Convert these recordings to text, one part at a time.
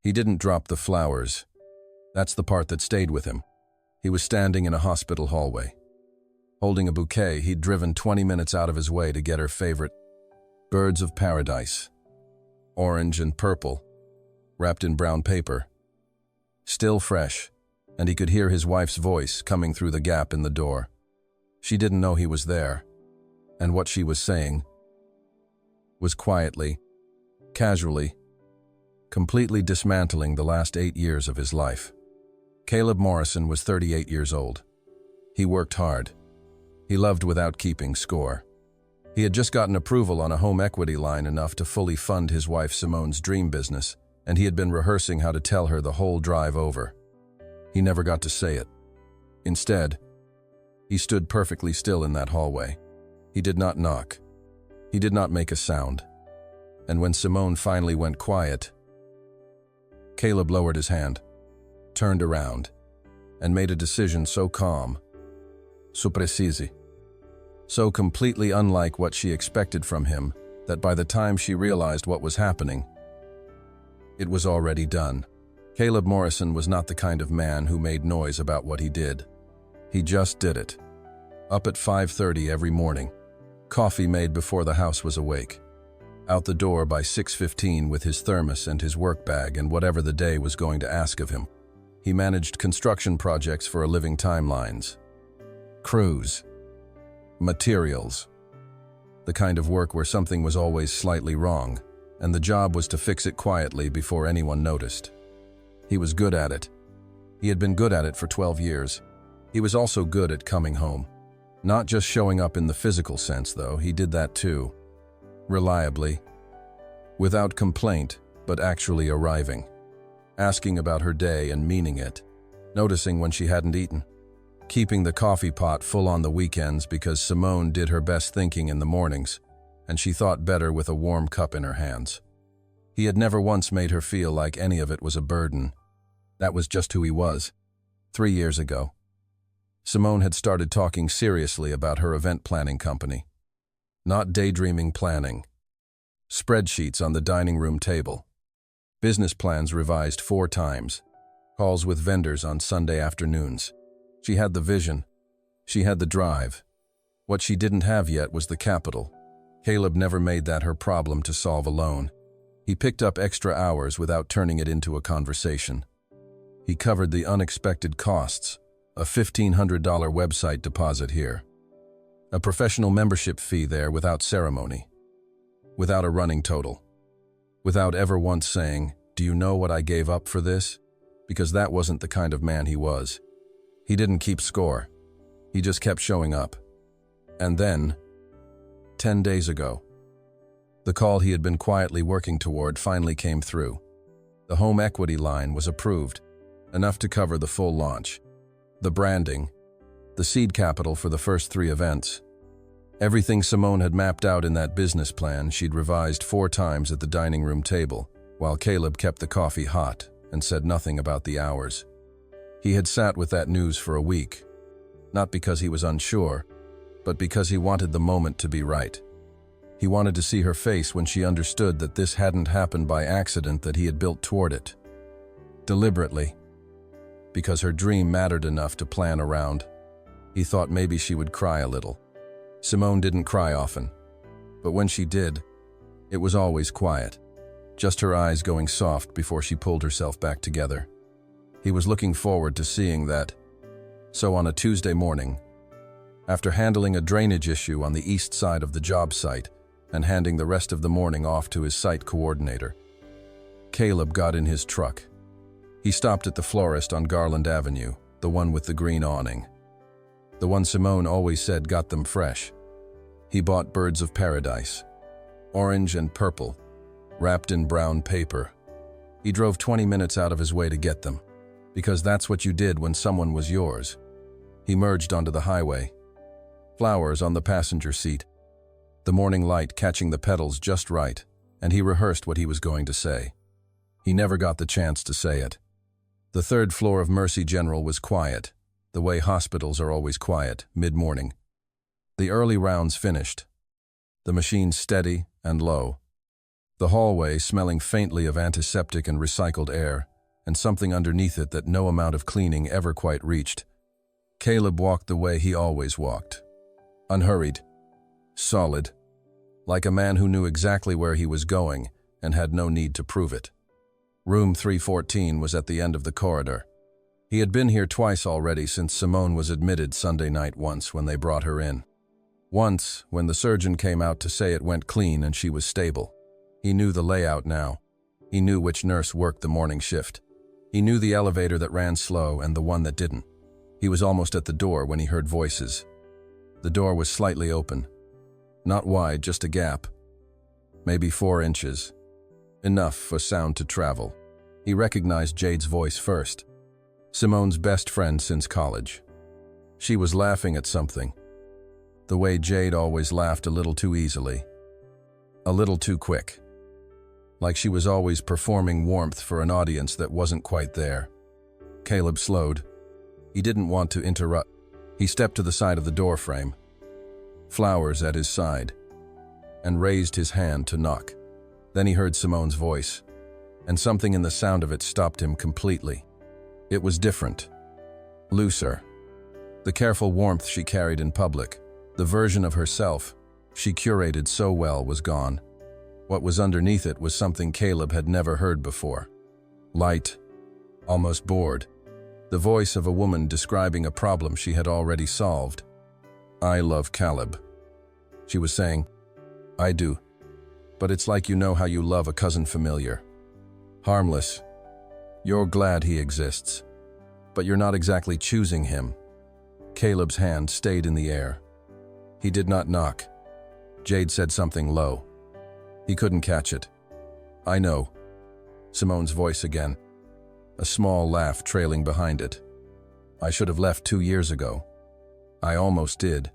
He didn't drop the flowers. That's the part that stayed with him. He was standing in a hospital hallway. Holding a bouquet, he'd driven 20 minutes out of his way to get her favorite birds of paradise. Orange and purple, wrapped in brown paper. Still fresh, and he could hear his wife's voice coming through the gap in the door. She didn't know he was there, and what she was saying was quietly, casually, completely dismantling the last 8 years of his life. Caleb Morrison was 38 years old. He worked hard. He loved without keeping score. He had just gotten approval on a home equity line enough to fully fund his wife Simone's dream business, and he had been rehearsing how to tell her the whole drive over. He never got to say it. Instead, he stood perfectly still in that hallway. He did not knock. He did not make a sound. And when Simone finally went quiet, Caleb lowered his hand, turned around, and made a decision so calm, so precise, so completely unlike what she expected from him that by the time she realized what was happening, it was already done. Caleb Morrison was not the kind of man who made noise about what he did. He just did it. Up at 5:30 every morning, coffee made before the house was awake. Out the door by 6:15 with his thermos and his work bag and whatever the day was going to ask of him. He managed construction projects for a living timelines. Crews. Materials. The kind of work where something was always slightly wrong, and the job was to fix it quietly before anyone noticed. He was good at it. He had been good at it for 12 years. He was also good at coming home. Not just showing up in the physical sense, though, he did that too. Reliably. Without complaint, but actually arriving. Asking about her day and meaning it. Noticing when she hadn't eaten. Keeping the coffee pot full on the weekends because Simone did her best thinking in the mornings, and she thought better with a warm cup in her hands. He had never once made her feel like any of it was a burden. That was just who he was. 3 years ago, Simone had started talking seriously about her event planning company. Not daydreaming planning. Spreadsheets on the dining room table. Business plans revised 4 times. Calls with vendors on Sunday afternoons. She had the vision. She had the drive. What she didn't have yet was the capital. Caleb never made that her problem to solve alone. He picked up extra hours without turning it into a conversation. He covered the unexpected costs, a $1,500 website deposit here, a professional membership fee there without ceremony, without a running total, without ever once saying, "Do you know what I gave up for this?" Because that wasn't the kind of man he was. He didn't keep score. He just kept showing up. And then, 10 days ago, the call he had been quietly working toward finally came through. The home equity line was approved, enough to cover the full launch. The branding, the seed capital for the first 3 events. Everything Simone had mapped out in that business plan she'd revised 4 times at the dining room table, while Caleb kept the coffee hot and said nothing about the hours. He had sat with that news for a week, not because he was unsure, but because he wanted the moment to be right. He wanted to see her face when she understood that this hadn't happened by accident, that he had built toward it. Deliberately. Because her dream mattered enough to plan around. He thought maybe she would cry a little. Simone didn't cry often, but when she did, it was always quiet. Just her eyes going soft before she pulled herself back together. He was looking forward to seeing that. So on a Tuesday morning, after handling a drainage issue on the east side of the job site and handing the rest of the morning off to his site coordinator, Caleb got in his truck. He stopped at the florist on Garland Avenue, the one with the green awning. The one Simone always said got them fresh. He bought birds of paradise, orange and purple, wrapped in brown paper. He drove 20 minutes out of his way to get them, because that's what you did when someone was yours. He merged onto the highway. Flowers on the passenger seat, the morning light catching the petals just right, and he rehearsed what he was going to say. He never got the chance to say it. The 3rd floor of Mercy General was quiet, the way hospitals are always quiet, mid-morning. The early rounds finished. The machines steady and low. The hallway smelling faintly of antiseptic and recycled air, and something underneath it that no amount of cleaning ever quite reached. Caleb walked the way he always walked. Unhurried. Solid. Like a man who knew exactly where he was going and had no need to prove it. Room 314 was at the end of the corridor. He had been here twice already since Simone was admitted Sunday night, once when they brought her in. Once, when the surgeon came out to say it went clean and she was stable. He knew the layout now. He knew which nurse worked the morning shift. He knew the elevator that ran slow and the one that didn't. He was almost at the door when he heard voices. The door was slightly open. Not wide, just a gap. Maybe 4 inches. Enough for sound to travel. He recognized Jade's voice first. Simone's best friend since college. She was laughing at something. The way Jade always laughed a little too easily. A little too quick. Like she was always performing warmth for an audience that wasn't quite there. Caleb slowed. He didn't want to interrupt. He stepped to the side of the door frame. Flowers at his side. And raised his hand to knock. Then he heard Simone's voice. And something in the sound of it stopped him completely. It was different. Looser. The careful warmth she carried in public, the version of herself she curated so well, was gone. What was underneath it was something Caleb had never heard before. Light. Almost bored. The voice of a woman describing a problem she had already solved. "I love Caleb," she was saying. "I do. But it's like you know how you love a cousin familiar. Harmless. You're glad he exists. But you're not exactly choosing him." Caleb's hand stayed in the air. He did not knock. Jade said something low. He couldn't catch it. "I know." Simone's voice again. A small laugh trailing behind it. "I should have left 2 years ago. I almost did.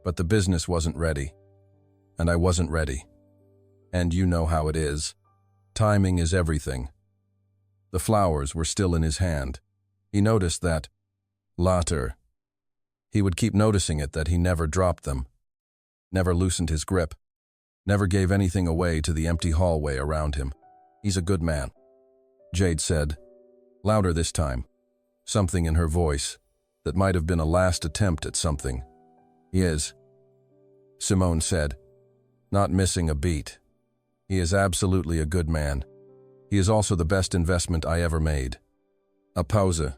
But the business wasn't ready. And I wasn't ready. And you know how it is. Timing is everything." The flowers were still in his hand. He noticed that. Later. He would keep noticing it, that he never dropped them. Never loosened his grip. Never gave anything away to the empty hallway around him. "He's a good man," Jade said. Louder this time. Something in her voice that might have been a last attempt at something. "He is," Simone said, not missing a beat. "He is absolutely a good man. He is also the best investment I ever made." A pause.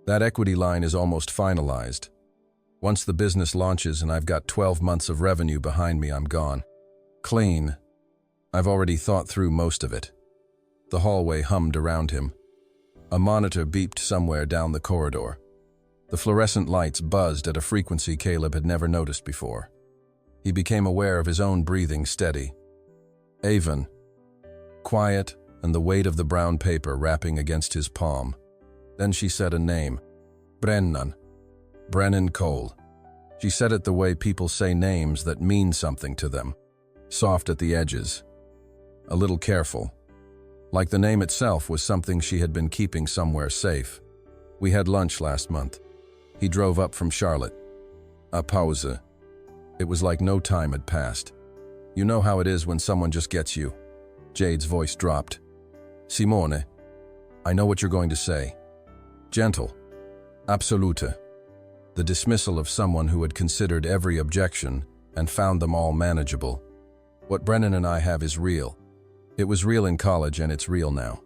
"That equity line is almost finalized. Once the business launches and I've got 12 months of revenue behind me, I'm gone. Clean. I've already thought through most of it." The hallway hummed around him. A monitor beeped somewhere down the corridor. The fluorescent lights buzzed at a frequency Caleb had never noticed before. He became aware of his own breathing steady. Avon. Quiet, and the weight of the brown paper wrapping against his palm. Then she said a name. Brennan. Brennan Cole. She said it the way people say names that mean something to them. Soft at the edges. A little careful. Like the name itself was something she had been keeping somewhere safe. "We had lunch last month. He drove up from Charlotte." A pause. It was like no time had passed. "You know how it is when someone just gets you." Jade's voice dropped. "Simone, I know what you're going to say. Gentle. Absolute." The dismissal of someone who had considered every objection and found them all manageable. "What Brennan and I have is real. It was real in college and it's real now.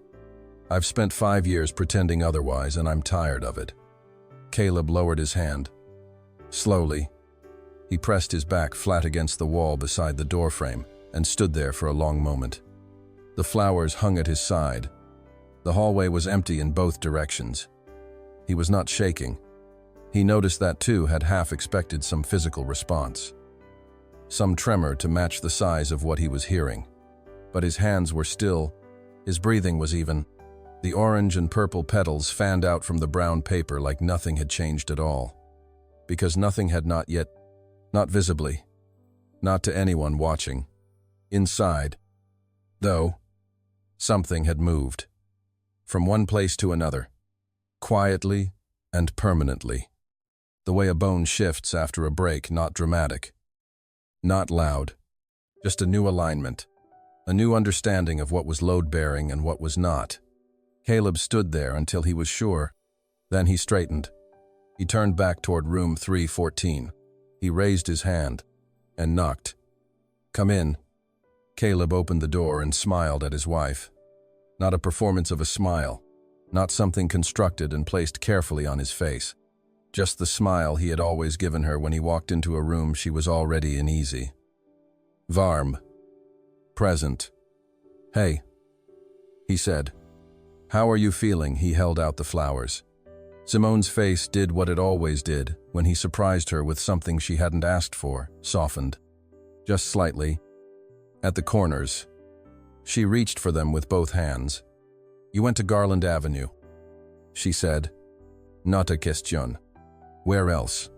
I've spent 5 years pretending otherwise and I'm tired of it." Caleb lowered his hand. Slowly, he pressed his back flat against the wall beside the doorframe and stood there for a long moment. The flowers hung at his side. The hallway was empty in both directions. He was not shaking. He noticed that too, had half expected some physical response. Some tremor to match the size of what he was hearing. But his hands were still. His breathing was even. The orange and purple petals fanned out from the brown paper like nothing had changed at all. Because nothing had not yet, not visibly, not to anyone watching. Inside, though, something had moved. From one place to another. Quietly and permanently. The way a bone shifts after a break, not dramatic. Not loud. Just a new alignment. a new understanding of what was load-bearing and what was not. Caleb stood there until he was sure. Then he straightened. He turned back toward room 314. He raised his hand and knocked. "Come in." Caleb opened the door and smiled at his wife. Not a performance of a smile, not something constructed and placed carefully on his face. Just the smile he had always given her when he walked into a room she was already in easy. Varm. Present. "Hey," he said. "How are you feeling?" He held out the flowers. Simone's face did what it always did when he surprised her with something she hadn't asked for, softened. Just slightly. At the corners. She reached for them with both hands. "You went to Garland Avenue," she said. "Not a question. Where else?"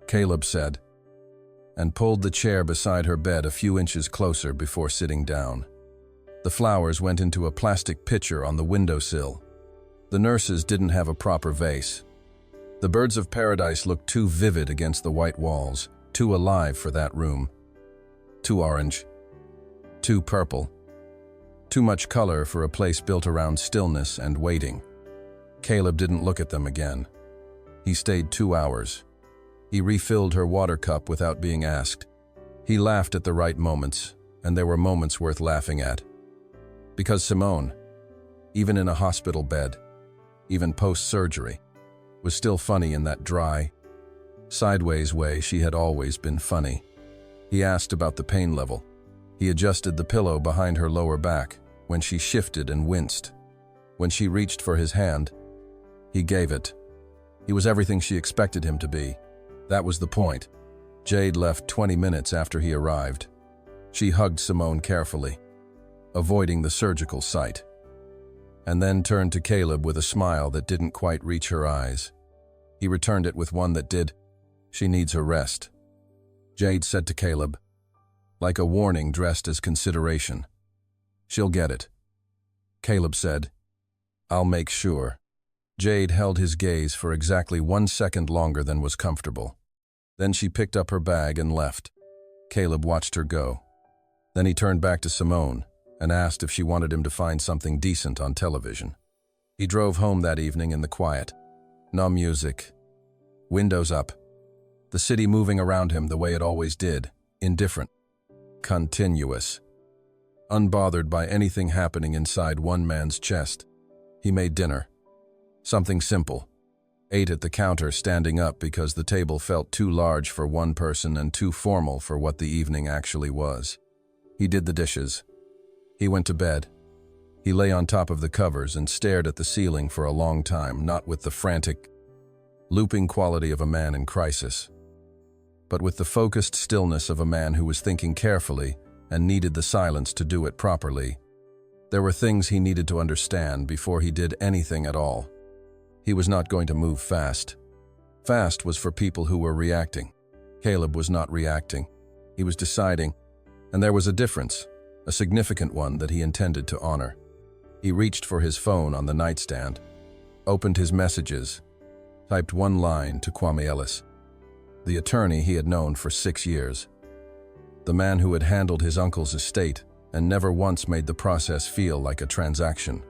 Caleb said, and pulled the chair beside her bed a few inches closer before sitting down. The flowers went into a plastic pitcher on the windowsill. The nurses didn't have a proper vase. The birds of paradise looked too vivid against the white walls, too alive for that room. Too orange. Too purple. Too much color for a place built around stillness and waiting. Caleb didn't look at them again. He stayed 2 hours. He refilled her water cup without being asked. He laughed at the right moments, and there were moments worth laughing at. Because Simone, even in a hospital bed, even post-surgery, was still funny in that dry, sideways way she had always been funny. He asked about the pain level. He adjusted the pillow behind her lower back when she shifted and winced. When she reached for his hand, he gave it. He was everything she expected him to be. That was the point. Jade left 20 minutes after he arrived. She hugged Simone carefully, avoiding the surgical site, and then turned to Caleb with a smile that didn't quite reach her eyes. He returned it with one that did. "She needs her rest," Jade said to Caleb, like a warning dressed as consideration. "She'll get it," Caleb said. "I'll make sure." Jade held his gaze for exactly 1 second longer than was comfortable. Then she picked up her bag and left. Caleb watched her go. Then he turned back to Simone and asked if she wanted him to find something decent on television. He drove home that evening in the quiet. No music. Windows up. The city moving around him the way it always did, indifferent. Continuous. Unbothered by anything happening inside one man's chest. He made dinner. Something simple. Ate at the counter standing up because the table felt too large for one person and too formal for what the evening actually was. He did the dishes. He went to bed. He lay on top of the covers and stared at the ceiling for a long time, not with the frantic, looping quality of a man in crisis, but with the focused stillness of a man who was thinking carefully and needed the silence to do it properly. There were things he needed to understand before he did anything at all. He was not going to move fast. Fast was for people who were reacting. Caleb was not reacting. He was deciding, and there was a difference, a significant one that he intended to honor. He reached for his phone on the nightstand, opened his messages, typed one line to Kwame Ellis, the attorney he had known for 6 years, the man who had handled his uncle's estate and never once made the process feel like a transaction.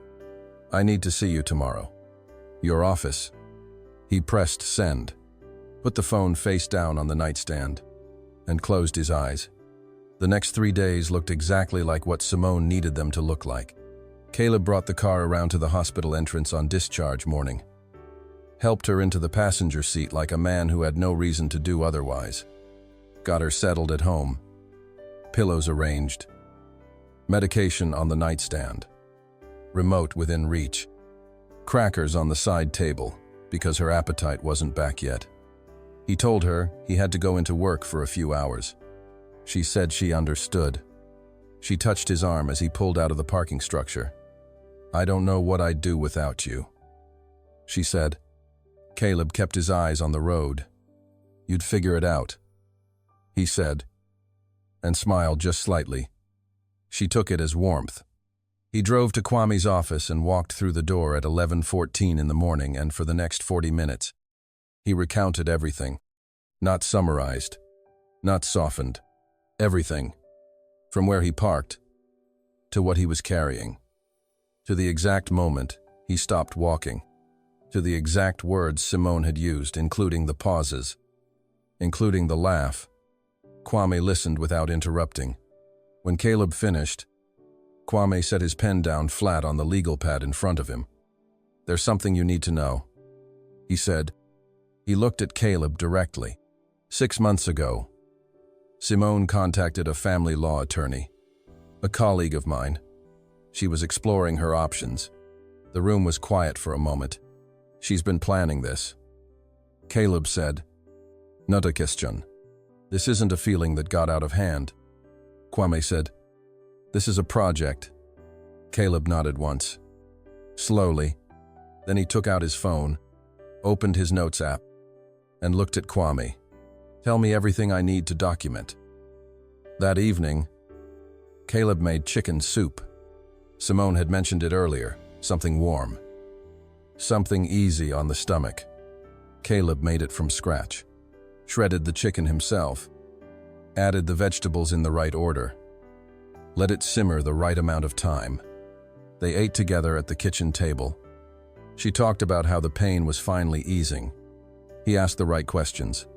"I need to see you tomorrow. Your office." He pressed send, put the phone face down on the nightstand, and closed his eyes. The next 3 days looked exactly like what Simone needed them to look like. Caleb brought the car around to the hospital entrance on discharge morning, helped her into the passenger seat like a man who had no reason to do otherwise, got her settled at home, pillows arranged, medication on the nightstand, remote within reach, crackers on the side table because her appetite wasn't back yet. He told her he had to go into work for a few hours. She said she understood. She touched his arm as he pulled out of the parking structure. "I don't know what I'd do without you," she said. Caleb kept his eyes on the road. "You'd figure it out," he said, and smiled just slightly. She took it as warmth. He drove to Kwame's office and walked through the door at 11:14 in the morning, and for the next 40 minutes, he recounted everything. Not summarized, not softened. Everything. From where he parked, to what he was carrying, to the exact moment he stopped walking, to the exact words Simone had used, including the pauses, including the laugh. Kwame listened without interrupting. When Caleb finished, Kwame set his pen down flat on the legal pad in front of him. "There's something you need to know," he said. He looked at Caleb directly. 6 months ago, Simone contacted a family law attorney, a colleague of mine. She was exploring her options. The room was quiet for a moment. "She's been planning this." Caleb said, "Not a question. This isn't a feeling that got out of hand." Kwame said, "This is a project." Caleb nodded once. Slowly, then he took out his phone, opened his notes app, and looked at Kwame. "Tell me everything I need to document." That evening, Caleb made chicken soup. Simone had mentioned it earlier, something warm, something easy on the stomach. Caleb made it from scratch, shredded the chicken himself, added the vegetables in the right order, let it simmer the right amount of time. They ate together at the kitchen table. She talked about how the pain was finally easing. He asked the right questions.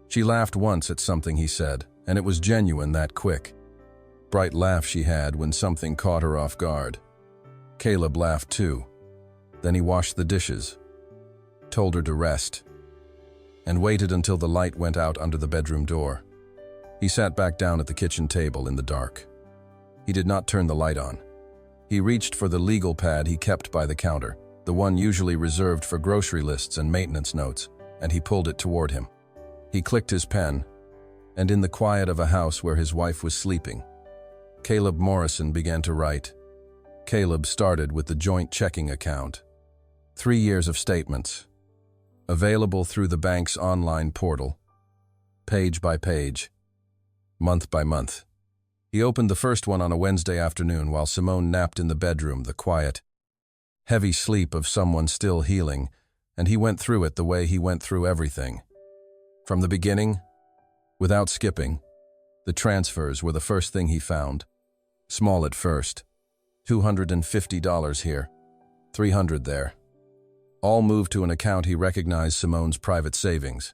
She laughed once at something he said, and it was genuine that quick. Bright laugh she had when something caught her off guard. Caleb laughed too. Then he washed the dishes, told her to rest, and waited until the light went out under the bedroom door. He sat back down at the kitchen table in the dark. He did not turn the light on. He reached for the legal pad he kept by the counter, the one usually reserved for grocery lists and maintenance notes, and he pulled it toward him. He clicked his pen, and in the quiet of a house where his wife was sleeping, Caleb Morrison began to write. Caleb started with the joint checking account. 3 years of statements, available through the bank's online portal, page by page, month by month. He opened the first one on a Wednesday afternoon while Simone napped in the bedroom, the quiet, heavy sleep of someone still healing, and he went through it the way he went through everything. From the beginning, without skipping, the transfers were the first thing he found. Small at first, $250 here, $300 there. All moved to an account he recognized Simone's private savings,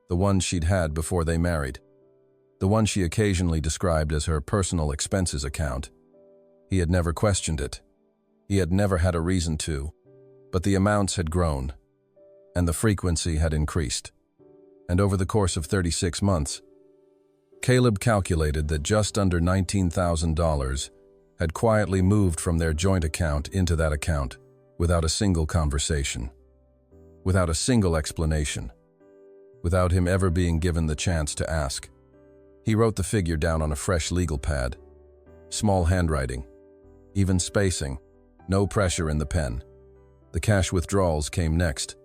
the one she'd had before they married, the one she occasionally described as her personal expenses account. He had never questioned it. He had never had a reason to, but the amounts had grown, and the frequency had increased. And over the course of 36 months, Caleb calculated that just under $19,000 had quietly moved from their joint account into that account without a single conversation, without a single explanation, without him ever being given the chance to ask. He wrote the figure down on a fresh legal pad. Small handwriting, even spacing, no pressure in the pen. The cash withdrawals came next.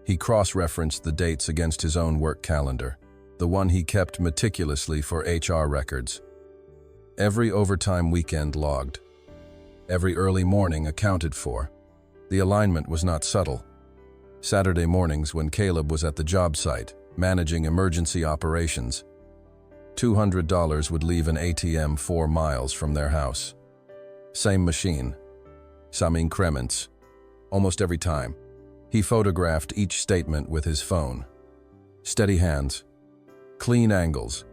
He cross-referenced the dates against his own work calendar, the one he kept meticulously for HR records. Every overtime weekend logged. Every early morning accounted for. The alignment was not subtle. Saturday mornings when Caleb was at the job site, managing emergency operations, $200 would leave an ATM 4 miles from their house. Same machine, some increments. Almost every time, he photographed each statement with his phone. Steady hands, clean angles,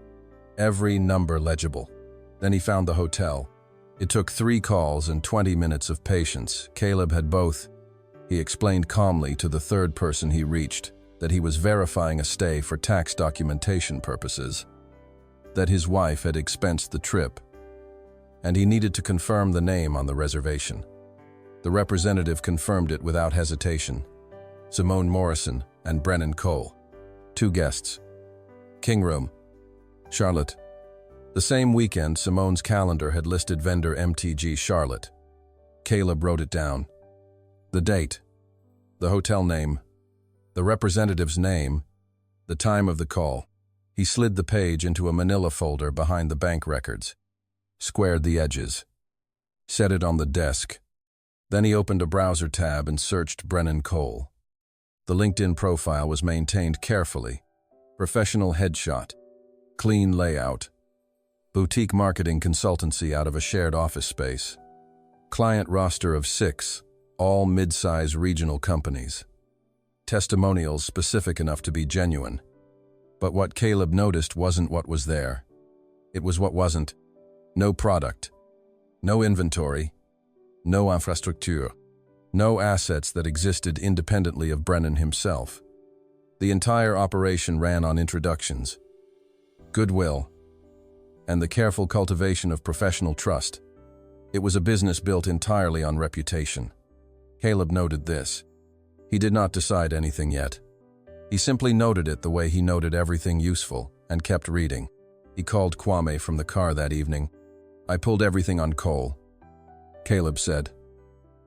every number legible. Then he found the hotel. It took 3 calls and 20 minutes of patience. Caleb had both. He explained calmly to the third person he reached that he was verifying a stay for tax documentation purposes, that his wife had expensed the trip, and he needed to confirm the name on the reservation. The representative confirmed it without hesitation. Simone Morrison and Brennan Cole. 2 guests. King room. Charlotte. The same weekend, Simone's calendar had listed vendor MTG Charlotte. Caleb wrote it down. The date, the hotel name, the representative's name, the time of the call. He slid the page into a manila folder behind the bank records, squared the edges, set it on the desk. Then he opened a browser tab and searched Brennan Cole. The LinkedIn profile was maintained carefully. Professional headshot, clean layout, boutique marketing consultancy out of a shared office space. Client roster of 6, all mid-size regional companies. Testimonials specific enough to be genuine. But what Caleb noticed wasn't what was there. It was what wasn't. No product. No inventory. No infrastructure. No assets that existed independently of Brennan himself. The entire operation ran on introductions, goodwill, and the careful cultivation of professional trust. It was a business built entirely on reputation. Caleb noted this. He did not decide anything yet. He simply noted it the way he noted everything useful and kept reading. He called Kwame from the car that evening. "I pulled everything on Cole," Caleb said.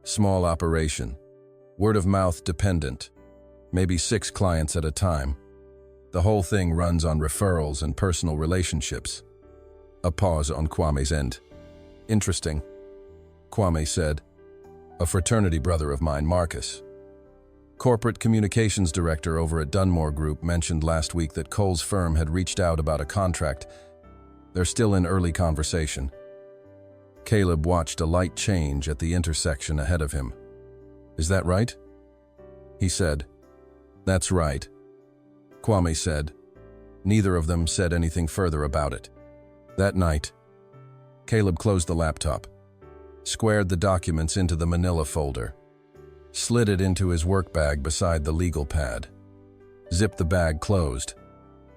"Small operation. Word of mouth dependent. Maybe 6 clients at a time. The whole thing runs on referrals and personal relationships." A pause on Kwame's end. "Interesting," Kwame said. "A fraternity brother of mine, Marcus. Corporate communications director over at Dunmore Group, mentioned last week that Cole's firm had reached out about a contract. They're still in early conversation." Caleb watched a light change at the intersection ahead of him. "Is that right?" he said. "That's right," Kwame said. Neither of them said anything further about it. That night, Caleb closed the laptop, squared the documents into the manila folder, slid it into his work bag beside the legal pad, zipped the bag closed.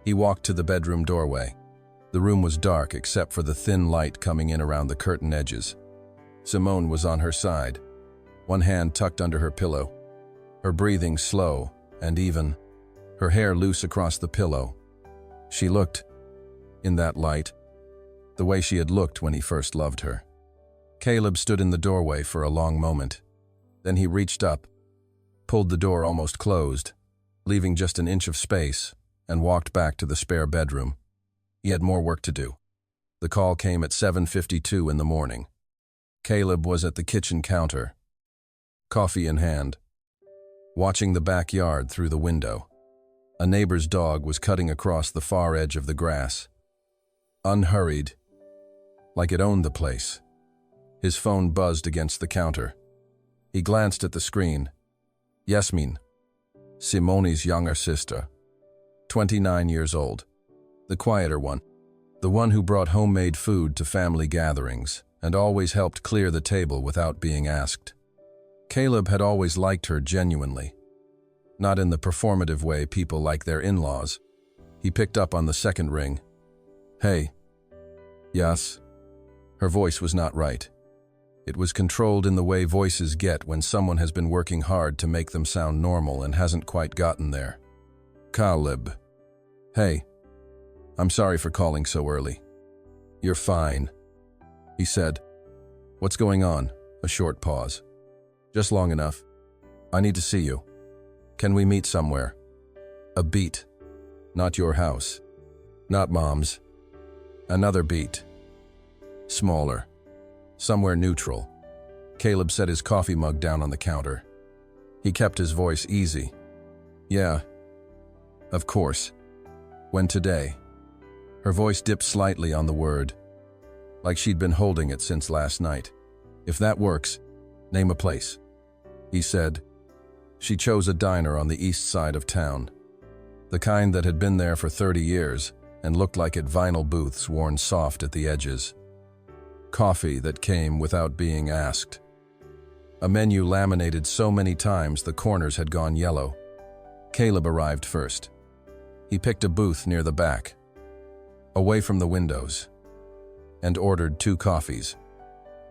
He walked to the bedroom doorway. The room was dark except for the thin light coming in around the curtain edges. Simone was on her side, one hand tucked under her pillow, her breathing slow and even, her hair loose across the pillow. She looked, in that light, the way she had looked when he first loved her. Caleb stood in the doorway for a long moment. Then he reached up, pulled the door almost closed, leaving just an inch of space, and walked back to the spare bedroom. He had more work to do. The call came at 7:52 in the morning. Caleb was at the kitchen counter, coffee in hand, watching the backyard through the window. A neighbor's dog was cutting across the far edge of the grass. Unhurried, like it owned the place. His phone buzzed against the counter. He glanced at the screen. Yasmin, Simone's younger sister, 29 years old. The quieter one. The one who brought homemade food to family gatherings and always helped clear the table without being asked. Caleb had always liked her genuinely. Not in the performative way people like their in-laws. He picked up on the second ring. "Hey." "Yes." Her voice was not right. It was controlled in the way voices get when someone has been working hard to make them sound normal and hasn't quite gotten there. "Caleb." "Hey. I'm sorry for calling so early." "You're fine," he said. "What's going on?" A short pause. "Just long enough. I need to see you. Can we meet somewhere?" "A beat. Not your house. Not Mom's. Another beat. Smaller. Somewhere neutral." Caleb set his coffee mug down on the counter. He kept his voice easy. "Yeah. Of course. When today?" Her voice dipped slightly on the word, like she'd been holding it since last night. "If that works, name a place," he said. She chose a diner on the east side of town, the kind that had been there for 30 years and looked like it vinyl booths worn soft at the edges. Coffee that came without being asked. A menu laminated so many times the corners had gone yellow. Caleb arrived first. He picked a booth near the back, away from the windows, and ordered 2 coffees.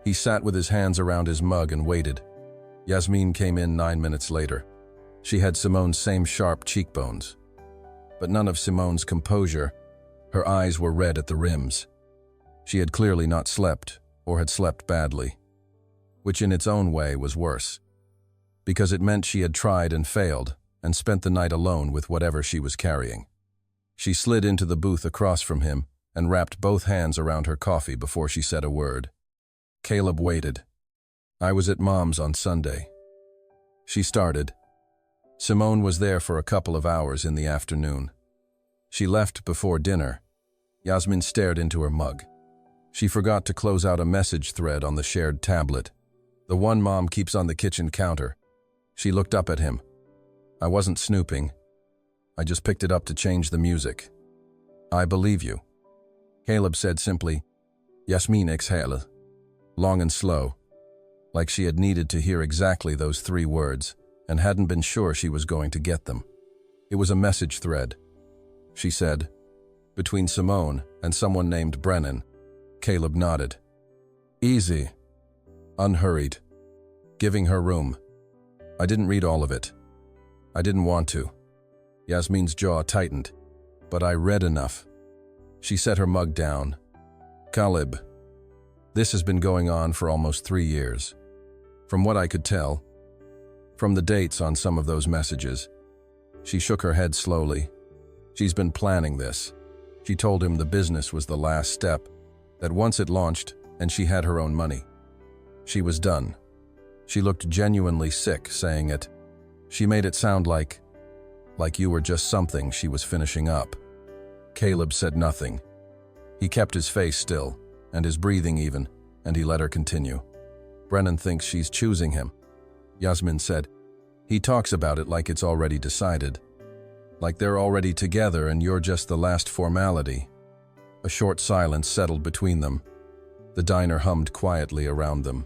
He sat with his hands around his mug and waited. Yasmin came in 9 minutes later. She had Simone's same sharp cheekbones, but none of Simone's composure. Her eyes were red at the rims. She had clearly not slept, or had slept badly, which in its own way was worse, because it meant she had tried and failed and spent the night alone with whatever she was carrying. She slid into the booth across from him and wrapped both hands around her coffee before she said a word. Caleb waited. "I was at Mom's on Sunday," she started. Simone was there for a couple of hours in the afternoon. She left before dinner. Yasmin stared into her mug. She forgot to close out a message thread on the shared tablet, the one Mom keeps on the kitchen counter. She looked up at him. I wasn't snooping. I just picked it up to change the music. I believe you. Caleb said simply. Yasmin exhaled, long and slow, like she had needed to hear exactly those 3 words and hadn't been sure she was going to get them. It was a message thread, she said, between Simone and someone named Brennan. Caleb nodded. Easy. Unhurried. Giving her room. I didn't read all of it. I didn't want to. Yasmin's jaw tightened, but I read enough. She set her mug down. Caleb, this has been going on for almost 3 years. From what I could tell, from the dates on some of those messages. She shook her head slowly. She's been planning this. She told him the business was the last step, that once it launched and she had her own money, she was done. She looked genuinely sick saying it. She made it sound like you were just something she was finishing up. Caleb said nothing. He kept his face still, and his breathing even, and he let her continue. Brennan thinks she's choosing him. Yasmin said. He talks about it like it's already decided. Like they're already together and you're just the last formality. A short silence settled between them. The diner hummed quietly around them.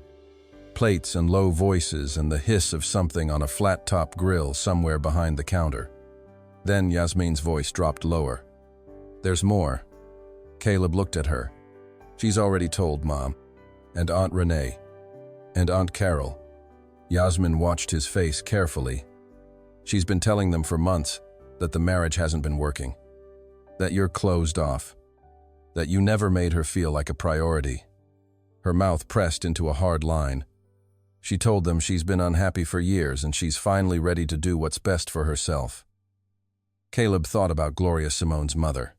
Plates and low voices and the hiss of something on a flat-top grill somewhere behind the counter. Then Yasmin's voice dropped lower. There's more. Caleb looked at her. She's already told Mom, and Aunt Renee, and Aunt Carol. Yasmin watched his face carefully. She's been telling them for months that the marriage hasn't been working, that you're closed off, that you never made her feel like a priority. Her mouth pressed into a hard line. She told them she's been unhappy for years and she's finally ready to do what's best for herself. Caleb thought about Gloria Simone's mother,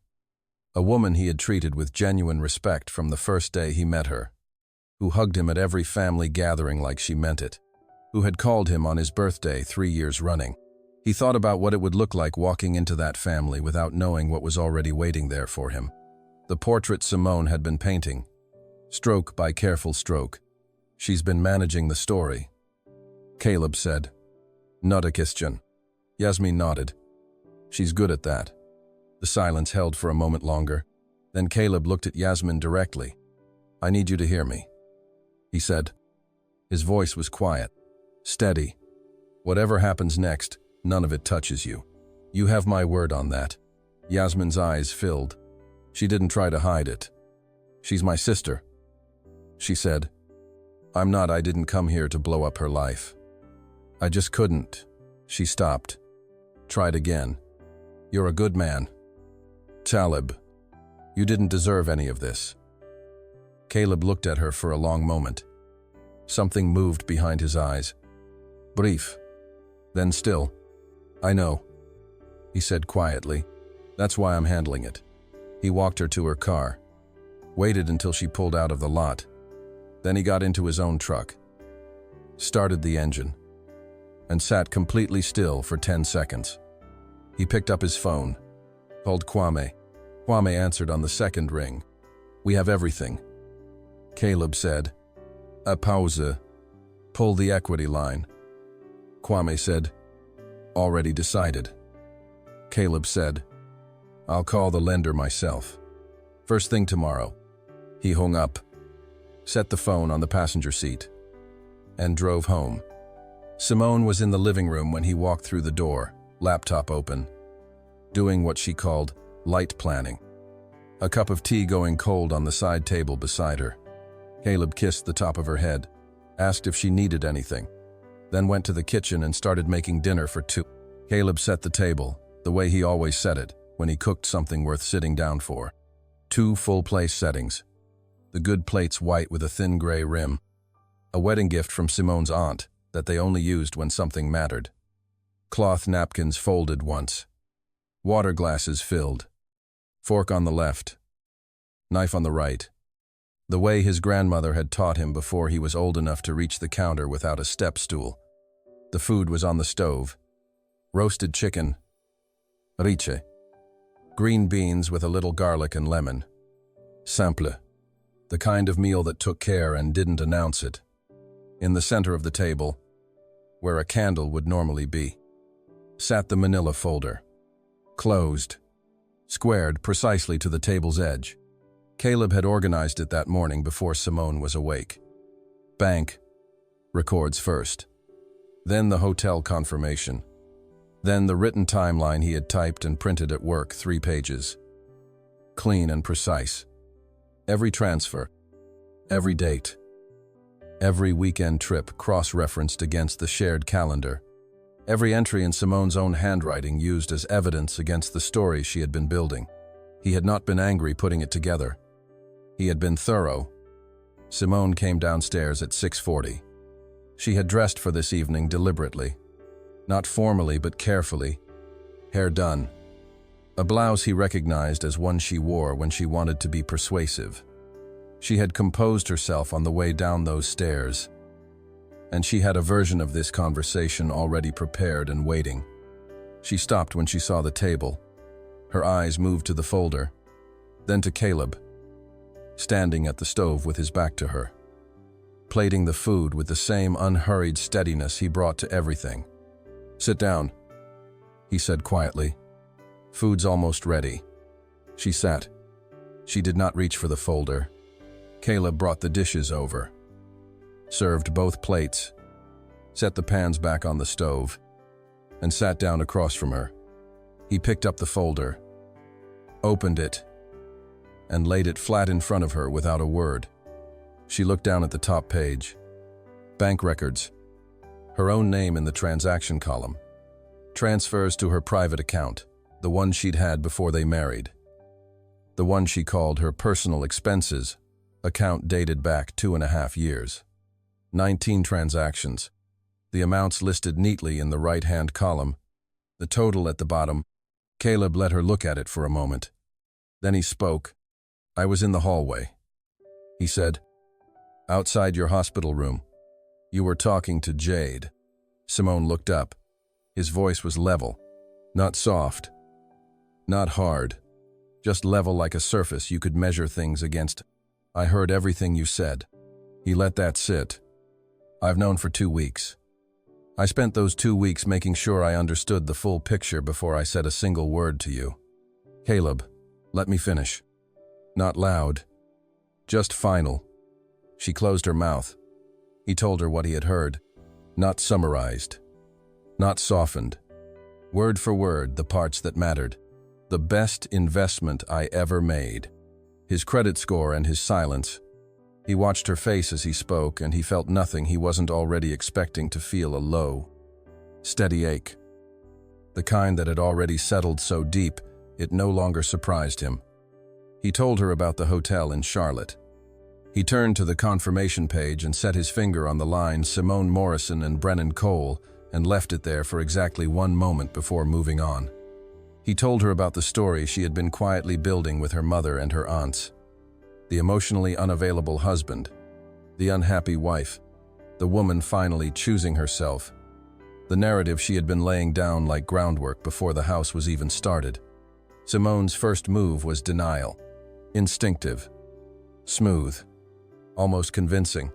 a woman he had treated with genuine respect from the first day he met her, who hugged him at every family gathering like she meant it, who had called him on his birthday 3 years running. He thought about what it would look like walking into that family without knowing what was already waiting there for him. The portrait Simone had been painting, stroke by careful stroke. She's been managing the story. Caleb said. Not a question. Yasmin nodded. She's good at that. The silence held for a moment longer. Then Caleb looked at Yasmin directly. I need you to hear me, he said. His voice was quiet, steady. Whatever happens next, none of it touches you. You have my word on that. Yasmin's eyes filled. She didn't try to hide it. She's my sister, she said. I didn't come here to blow up her life. I just couldn't. She stopped. Tried again. You're a good man. Talib, you didn't deserve any of this. Caleb looked at her for a long moment. Something moved behind his eyes. Brief. Then still. I know, he said quietly. That's why I'm handling it. He walked her to her car, waited until she pulled out of the lot. Then he got into his own truck, started the engine, and sat completely still for 10 seconds. He picked up his phone, called Kwame. Kwame answered on the second ring. We have everything. Caleb said. A pause. Pull the equity line. Kwame said. Already decided. Caleb said. I'll call the lender myself. First thing tomorrow. He hung up, set the phone on the passenger seat, and drove home. Simone was in the living room when he walked through the door, laptop open, doing what she called light planning. A cup of tea going cold on the side table beside her. Caleb kissed the top of her head, asked if she needed anything, then went to the kitchen and started making dinner for 2. Caleb set the table, the way he always set it, when he cooked something worth sitting down for. 2 full-place settings. The good plates white with a thin gray rim. A wedding gift from Simone's aunt that they only used when something mattered. Cloth napkins folded once. Water glasses filled. Fork on the left. Knife on the right. The way his grandmother had taught him before he was old enough to reach the counter without a step stool. The food was on the stove. Roasted chicken. Riche. Green beans with a little garlic and lemon. Simple. The kind of meal that took care and didn't announce it. In the center of the table, where a candle would normally be, sat the manila folder. Closed, squared precisely to the table's edge. Caleb had organized it that morning before Simone was awake. Bank records first. Then the hotel confirmation. Then the written timeline he had typed and printed at work, 3 pages. Clean and precise. Every transfer, every date, every weekend trip cross-referenced against the shared calendar. Every entry in Simone's own handwriting used as evidence against the story she had been building. He had not been angry putting it together. He had been thorough. Simone came downstairs at 6:40. She had dressed for this evening deliberately. Not formally, but carefully. Hair done. A blouse he recognized as one she wore when she wanted to be persuasive. She had composed herself on the way down those stairs, and she had a version of this conversation already prepared and waiting. She stopped when she saw the table. Her eyes moved to the folder, then to Caleb, standing at the stove with his back to her, plating the food with the same unhurried steadiness he brought to everything. "Sit down," he said quietly. "Food's almost ready." She sat. She did not reach for the folder. Caleb brought the dishes over, served both plates, set the pans back on the stove, and sat down across from her. He picked up the folder, opened it, and laid it flat in front of her without a word. She looked down at the top page. Bank records. Her own name in the transaction column. Transfers to her private account, the one she'd had before they married. The one she called her personal expenses, account dated back 2.5 years. 19 transactions. The amounts listed neatly in the right-hand column, the total at the bottom. Caleb let her look at it for a moment. Then he spoke. "I was in the hallway," he said. "Outside your hospital room. You were talking to Jade." Simone looked up. His voice was level, not soft, not hard, just level like a surface you could measure things against. "I heard everything you said." He let that sit. "I've known for 2 weeks. I spent those 2 weeks making sure I understood the full picture before I said a single word to you." "Caleb, let me finish." Not loud, just final. She closed her mouth. He told her what he had heard, not summarized, not softened. Word for word, the parts that mattered. "The best investment I ever made." His credit score and his silence. He watched her face as he spoke, and he felt nothing he wasn't already expecting to feel, a low, steady ache. The kind that had already settled so deep, it no longer surprised him. He told her about the hotel in Charlotte. He turned to the confirmation page and set his finger on the line Simone Morrison and Brennan Cole and left it there for exactly 1 moment before moving on. He told her about the story she had been quietly building with her mother and her aunts. The emotionally unavailable husband, the unhappy wife, the woman finally choosing herself. The narrative she had been laying down like groundwork before the house was even started. Simone's first move was denial. Instinctive. Smooth. Almost convincing.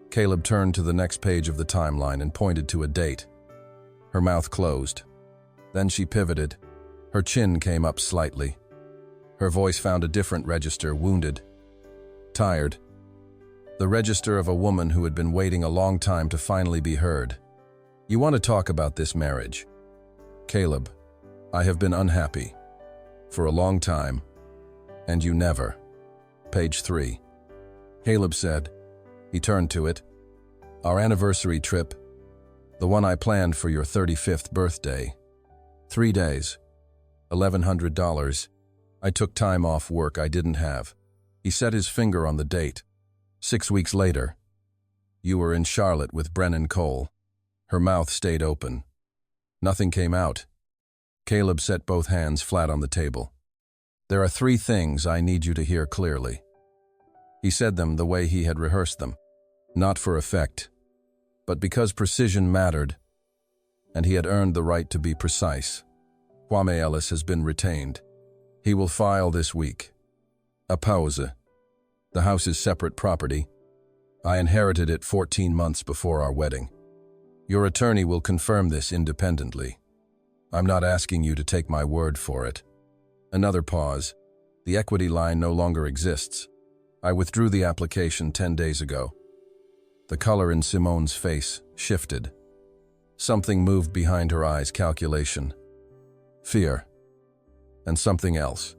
Caleb turned to the next page of the timeline and pointed to a date. Her mouth closed. Then she pivoted. Her chin came up slightly. Her voice found a different register, wounded. Tired. The register of a woman who had been waiting a long time to finally be heard. "You want to talk about this marriage?" "Caleb, I have been unhappy. For a long time. And you never." Page 3. Caleb said. He turned to it. "Our anniversary trip. The one I planned for your 35th birthday. 3 days. $1,100. I took time off work I didn't have." He set his finger on the date. 6 weeks later. You were in Charlotte with Brennan Cole. Her mouth stayed open. Nothing came out. Caleb set both hands flat on the table. "There are 3 things I need you to hear clearly." He said them the way he had rehearsed them, not for effect, but because precision mattered, and he had earned the right to be precise. Kwame Ellis has been retained. He will file this week. A pause. The house is separate property. I inherited it 14 months before our wedding. Your attorney will confirm this independently. I'm not asking you to take my word for it. Another pause. The equity line no longer exists. I withdrew the application 10 days ago. The color in Simone's face shifted. Something moved behind her eyes, calculation. Fear. And something else.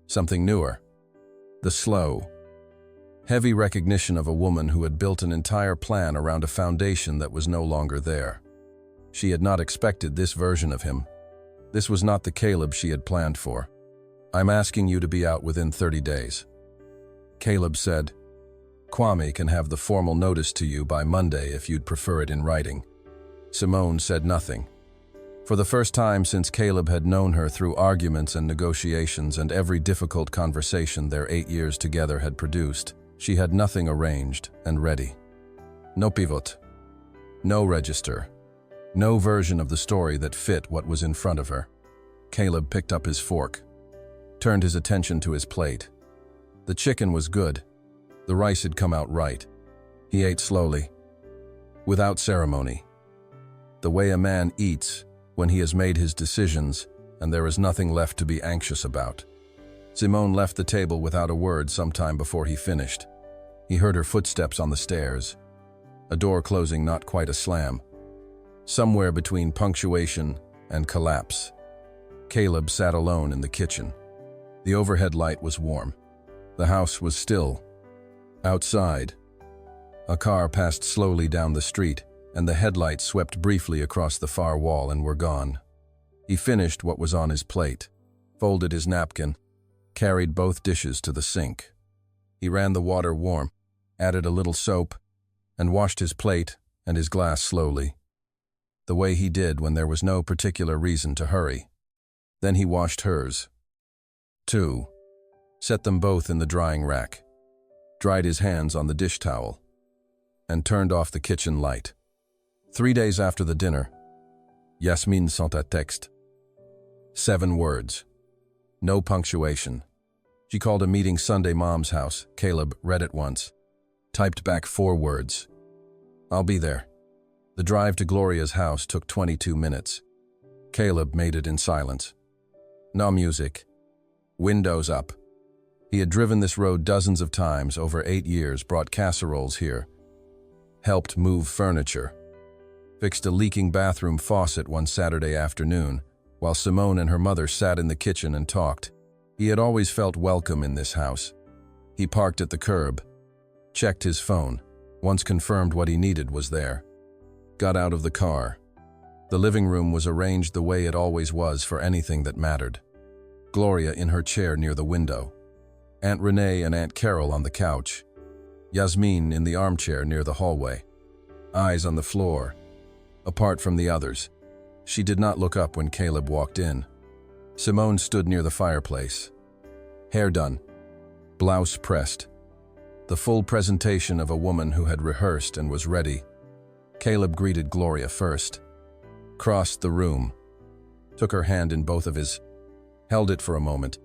Something newer. The slow, heavy recognition of a woman who had built an entire plan around a foundation that was no longer there. She had not expected this version of him. This was not the Caleb she had planned for. I'm asking you to be out within 30 days. Caleb said, Kwame can have the formal notice to you by Monday if you'd prefer it in writing. Simone said nothing. For the first time since Caleb had known her through arguments and negotiations and every difficult conversation their 8 years together had produced, she had nothing arranged and ready. No pivot. No register. No version of the story that fit what was in front of her. Caleb picked up his fork, turned his attention to his plate. The chicken was good. The rice had come out right. He ate slowly, without ceremony. The way a man eats when he has made his decisions and there is nothing left to be anxious about. Simone left the table without a word sometime before he finished. He heard her footsteps on the stairs, a door closing, not quite a slam. Somewhere between punctuation and collapse, Caleb sat alone in the kitchen. The overhead light was warm. The house was still. Outside, a car passed slowly down the street, and the headlights swept briefly across the far wall and were gone. He finished what was on his plate, folded his napkin, carried both dishes to the sink. He ran the water warm, added a little soap, and washed his plate and his glass slowly, the way he did when there was no particular reason to hurry. Then he washed hers, too, set them both in the drying rack, dried his hands on the dish towel, and turned off the kitchen light. 3 days after the dinner, Yasmine sent a text. 7 words. No punctuation. She called a meeting Sunday Mom's house. Caleb read it once. Typed back 4 words. I'll be there. The drive to Gloria's house took 22 minutes. Caleb made it in silence. No music. Windows up. He had driven this road dozens of times over 8 years, brought casseroles here, helped move furniture, fixed a leaking bathroom faucet one Saturday afternoon, while Simone and her mother sat in the kitchen and talked. He had always felt welcome in this house. He parked at the curb, checked his phone, once confirmed what he needed was there, got out of the car. The living room was arranged the way it always was for anything that mattered. Gloria in her chair near the window, Aunt Renee and Aunt Carol on the couch, Yasmine in the armchair near the hallway, eyes on the floor, apart from the others. She did not look up when Caleb walked in. Simone stood near the fireplace, hair done, blouse pressed, the full presentation of a woman who had rehearsed and was ready. Caleb greeted Gloria first, crossed the room, took her hand in both of his, held it for a moment,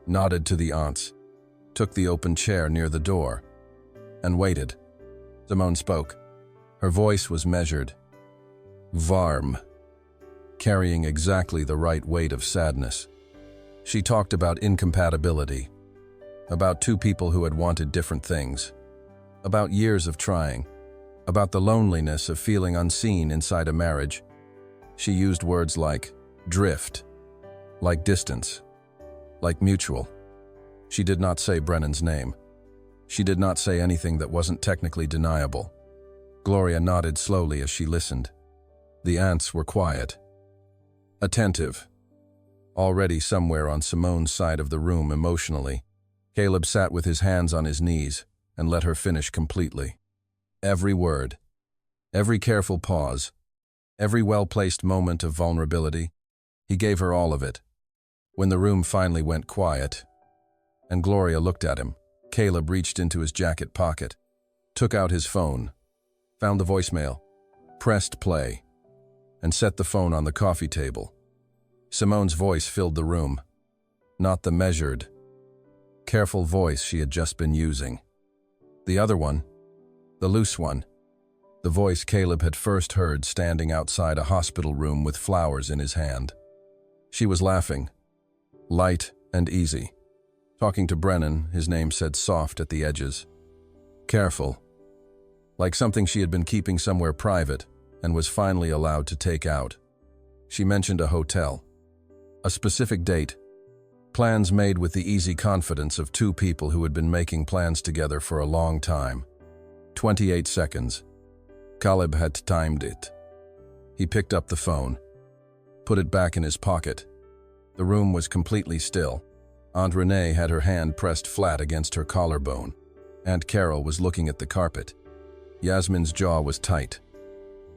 nodded to the aunts, took the open chair near the door, and waited. Simone spoke. Her voice was measured, varm, carrying exactly the right weight of sadness. She talked about incompatibility, about 2 people who had wanted different things, about years of trying, about the loneliness of feeling unseen inside a marriage. She used words like drift, like distance, like mutual. She did not say Brennan's name. She did not say anything that wasn't technically deniable. Gloria nodded slowly as she listened. The aunts were quiet, attentive. Already somewhere on Simone's side of the room emotionally, Caleb sat with his hands on his knees and let her finish completely. Every word, every careful pause, every well-placed moment of vulnerability, he gave her all of it. When the room finally went quiet, and Gloria looked at him, Caleb reached into his jacket pocket, took out his phone, found the voicemail, pressed play, and set the phone on the coffee table. Simone's voice filled the room, not the measured, careful voice she had just been using. The other one, the loose one, the voice Caleb had first heard standing outside a hospital room with flowers in his hand. She was laughing, light and easy. Talking to Brennan, his name said soft at the edges. Careful. Like something she had been keeping somewhere private and was finally allowed to take out. She mentioned a hotel. A specific date. Plans made with the easy confidence of two people who had been making plans together for a long time. 28 seconds. Caleb had timed it. He picked up the phone, put it back in his pocket. The room was completely still. Aunt Renee had her hand pressed flat against her collarbone. Aunt Carol was looking at the carpet. Yasmin's jaw was tight,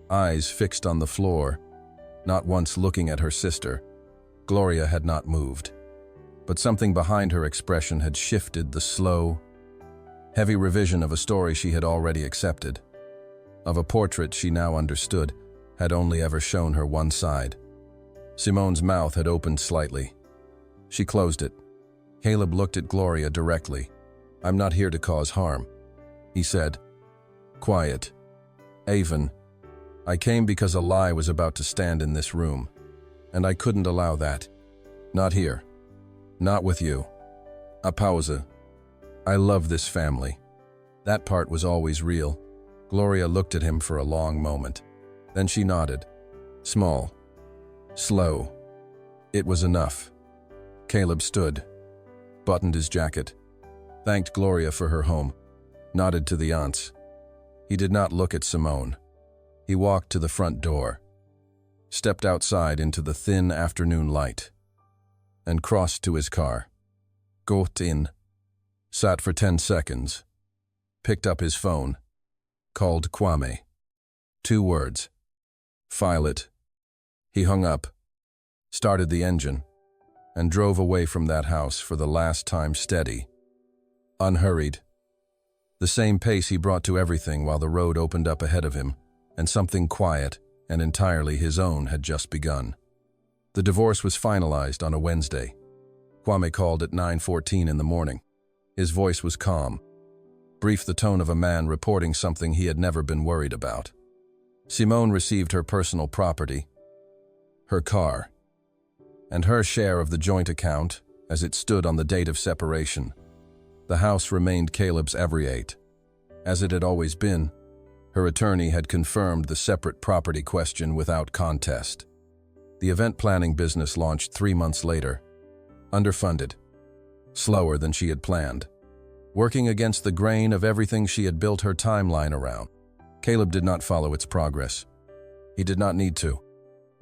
eyes fixed on the floor, not once looking at her sister. Gloria had not moved, but something behind her expression had shifted, the slow, heavy revision of a story she had already accepted, of a portrait she now understood had only ever shown her one side. Simone's mouth had opened slightly. She closed it. Caleb looked at Gloria directly. "I'm not here to cause harm," he said. Quiet. "Avon, I came because a lie was about to stand in this room, and I couldn't allow that. Not here. Not with you." A pause. "I love this family." That part was always real. Gloria looked at him for a long moment. Then she nodded. Small. Slow. It was enough. Caleb stood, buttoned his jacket, thanked Gloria for her home, nodded to the aunts. He did not look at Simone. He walked to the front door, stepped outside into the thin afternoon light, and crossed to his car. Got in, sat for 10 seconds, picked up his phone, called Kwame. 2 words. "File it." He hung up, started the engine, and drove away from that house for the last time, steady, unhurried. The same pace he brought to everything while the road opened up ahead of him, and something quiet and entirely his own had just begun. The divorce was finalized on a Wednesday. Kwame called at 9:14 in the morning. His voice was calm, brief, the tone of a man reporting something he had never been worried about. Simone received her personal property, her car, and her share of the joint account as it stood on the date of separation. The house remained Caleb's every 8. As it had always been, her attorney had confirmed the separate property question without contest. The event planning business launched 3 months later, underfunded, slower than she had planned, working against the grain of everything she had built her timeline around. Caleb did not follow its progress. He did not need to.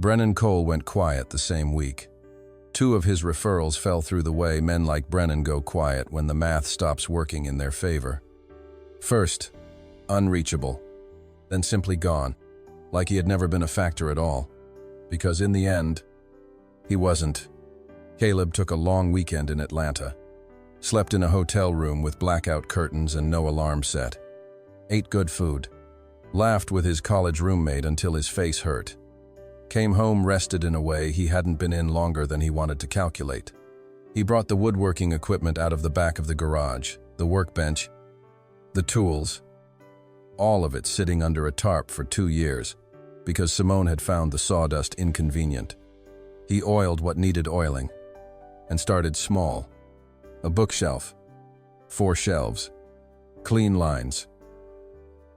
Brennan Cole went quiet the same week. 2 of his referrals fell through the way men like Brennan go quiet when the math stops working in their favor. First, unreachable, then simply gone, like he had never been a factor at all. Because in the end, he wasn't. Caleb took a long weekend in Atlanta, slept in a hotel room with blackout curtains and no alarm set, ate good food, laughed with his college roommate until his face hurt, came home rested in a way he hadn't been in longer than he wanted to calculate. He brought the woodworking equipment out of the back of the garage, the workbench, the tools, all of it sitting under a tarp for 2 years, because Simone had found the sawdust inconvenient. He oiled what needed oiling, and started small. A bookshelf, 4 shelves, clean lines,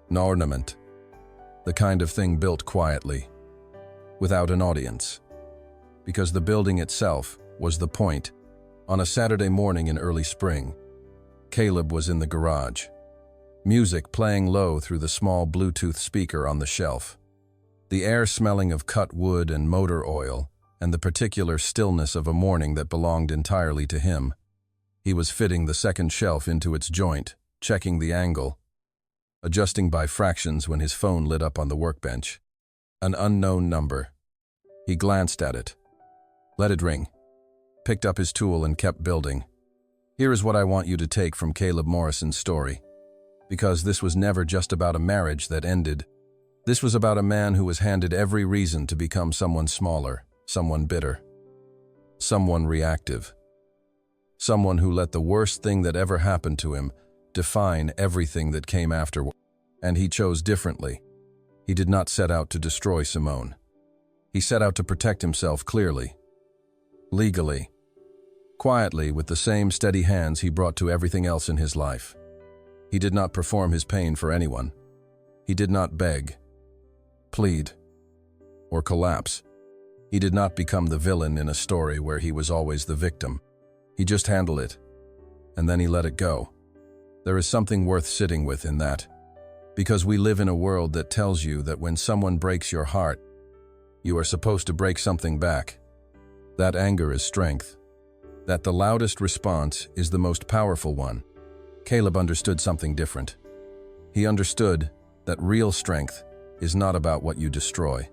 an ornament, the kind of thing built quietly, without an audience. Because the building itself was the point. On a Saturday morning in early spring, Caleb was in the garage, music playing low through the small Bluetooth speaker on the shelf, the air smelling of cut wood and motor oil, and the particular stillness of a morning that belonged entirely to him. He was fitting the second shelf into its joint, checking the angle, adjusting by fractions when his phone lit up on the workbench. An unknown number. He glanced at it, let it ring, picked up his tool and kept building. Here is what I want you to take from Caleb Morrison's story. Because this was never just about a marriage that ended. This was about a man who was handed every reason to become someone smaller, someone bitter, someone reactive, someone who let the worst thing that ever happened to him define everything that came afterward. And he chose differently. He did not set out to destroy Simone. He set out to protect himself clearly, legally, quietly, with the same steady hands he brought to everything else in his life. He did not perform his pain for anyone. He did not beg, plead, or collapse. He did not become the villain in a story where he was always the victim. He just handled it, and then he let it go. There is something worth sitting with in that, because we live in a world that tells you that when someone breaks your heart, you are supposed to break something back. That anger is strength. That the loudest response is the most powerful one. Caleb understood something different. He understood that real strength is not about what you destroy.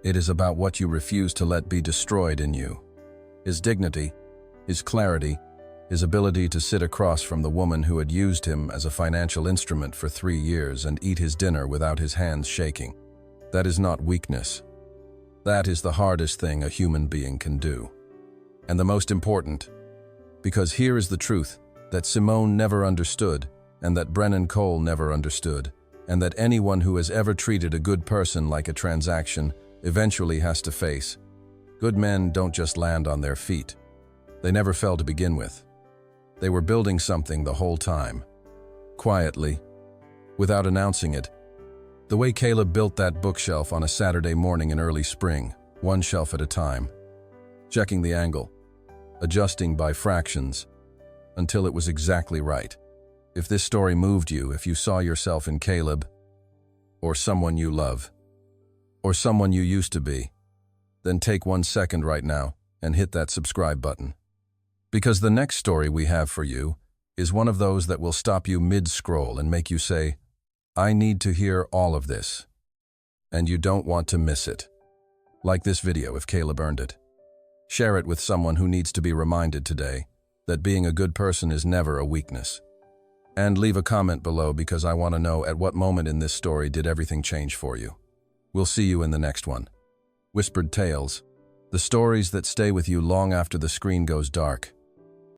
It is about what you refuse to let be destroyed in you. His dignity, his clarity, his ability to sit across from the woman who had used him as a financial instrument for 3 years and eat his dinner without his hands shaking. That is not weakness. That is the hardest thing a human being can do. And the most important, because here is the truth that Simone never understood, and that Brennan Cole never understood, and that anyone who has ever treated a good person like a transaction eventually has to face. Good men don't just land on their feet. They never fell to begin with. They were building something the whole time, quietly, without announcing it. The way Caleb built that bookshelf on a Saturday morning in early spring, one shelf at a time, checking the angle, adjusting by fractions, until it was exactly right. If this story moved you, if you saw yourself in Caleb, or someone you love, or someone you used to be, then take 1 second right now and hit that subscribe button. Because the next story we have for you is one of those that will stop you mid-scroll and make you say, I need to hear all of this. And you don't want to miss it. Like this video if Caleb earned it. Share it with someone who needs to be reminded today that being a good person is never a weakness. And leave a comment below because I want to know at what moment in this story did everything change for you. We'll see you in the next one. Whispered Tales, the stories that stay with you long after the screen goes dark.